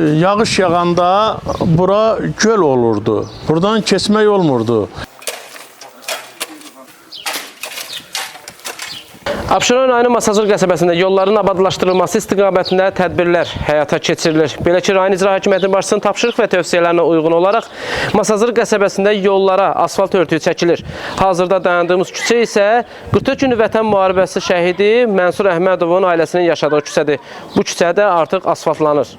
Yağış yağanda bura göl olurdu. Buradan kesmek olmurdu. Abşeron rayonu Masazır qəsəbəsində yolların abadlaşdırılması istiqamətində tədbirlər həyata keçirilir. Belə ki, rayon icra hakimiyyətinin başçısının tapşırıq və tövsiyələrinə uyğun olaraq Masazır qəsəbəsində yollara asfalt örtüyü çəkilir. Hazırda dayandığımız küçə isə 43 günlük Vətən müharibəsi şəhidi Mənsur Əhmədovun ailəsinin yaşadığı küçədir. Bu küçədə artıq asfaltlanır.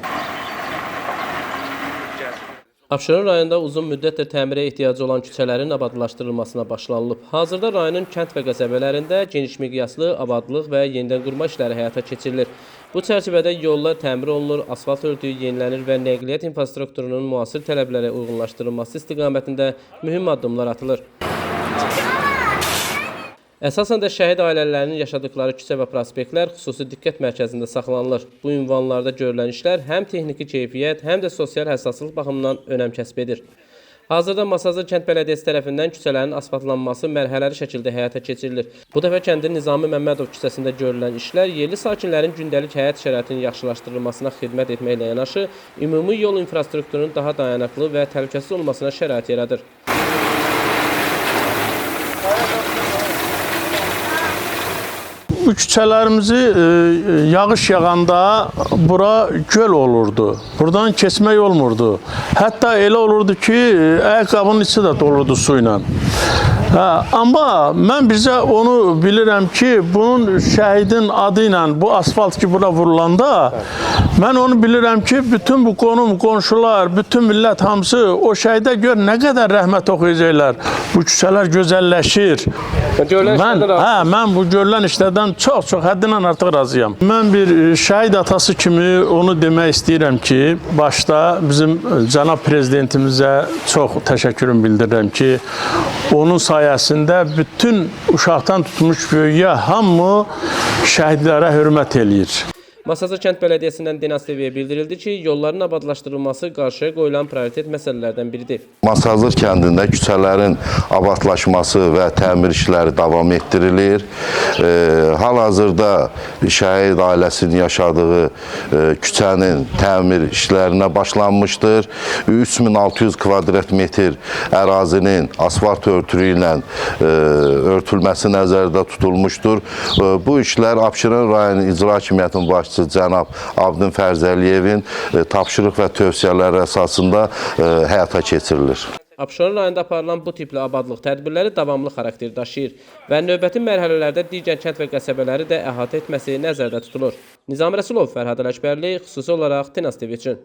Abşeron rayonunda uzun müddətdir təmirə ehtiyacı olan küçələrin abadlaşdırılmasına başlanılıb. Hazırda rayonun kənd və qəsəbələrində geniş miqyaslı abadlıq və yenidən qurma işləri həyata keçirilir. Bu çərçivədə yollar təmir olunur, asfalt örtüyü yenilənir və nəqliyyat infrastrukturunun müasir tələblərə uyğunlaşdırılması istiqamətində mühüm addımlar atılır. Əsasən də şəhid ailələrinin yaşadıkları küçə və prospektlər xüsusi diqqət mərkəzində saxlanılır. Bu ünvanlarda görülən işlər həm texniki keyfiyyət, həm də sosial həssaslıq baxımından önəm kəsb edir. Hazırda Masazır kənd bələdiyyəsi tərəfindən küçələrin asfaltlanması mərhələli şəkildə həyata keçirilir. Bu dəfə kəndin Nizami Məmmədov küçəsində görülən işlər yerli sakinlərin gündəlik həyat şəraitinin yaxşılaşdırılmasına xidmət etməklə yanaşı, ümumi yol infrastrukturunun daha dayanıqlı və təhlükəsiz olmasına şərait yaradır. Bu küçələrimizi yağış yağanda bura göl olurdu. Buradan kesmək olmurdu. Hətta elə olurdu ki, ayaqqabının içi də dolurdu su ilə. Amma mən bizə onu bilirəm ki, bunun şəhidin adı ilə bu asfalt ki bura vurulanda, mən onu bilirəm ki, bütün bu qonşular, bütün millət hamısı o şəhidə gör nə qədər rəhmət oxuyacaqlar. Bu küçələr gözəlləşir. Mən bu görülən işlərdən çox həddindən artıq razıyam. Mən bir şəhid atası kimi onu demək istəyirəm ki, başda bizim cənab prezidentimizə çox təşəkkürüm bildirirəm ki, onun sayəsində bütün uşaqdan tutmuş böyüyə hamı şəhidlərə hörmət eləyir. Masazır kənd bələdiyyəsindən Dinas TV-yə bildirildi ki, yolların abadlaşdırılması qarşıya qoyulan prioritet məsələlərdən biridir. Masazır kəndində küçələrin abadlaşması və təmir işləri davam etdirilir. Hal-hazırda şəhid ailəsinin yaşadığı küçənin təmir işlərinə başlanmışdır. 3600 kvadrat metr ərazinin asfalt örtülü ilə örtülməsi nəzərdə tutulmuşdur. Bu işlər Abşeron rayonu icra hakimiyyətinin başçısı cənab Abdin Fərzəliyevin tapşırıq və tövsiyələri əsasında həyata keçirilir. Abşeron rayonunda aparılan bu tipli abadlıq tədbirləri davamlı xarakter daşıyır və növbəti mərhələlərdə digər kənd və qəsəbələri də əhatə etməsi nəzərdə tutulur. Nizami Rəsulov, Fərhad Ələkbərli, xüsusi olaraq Dinas TV üçün.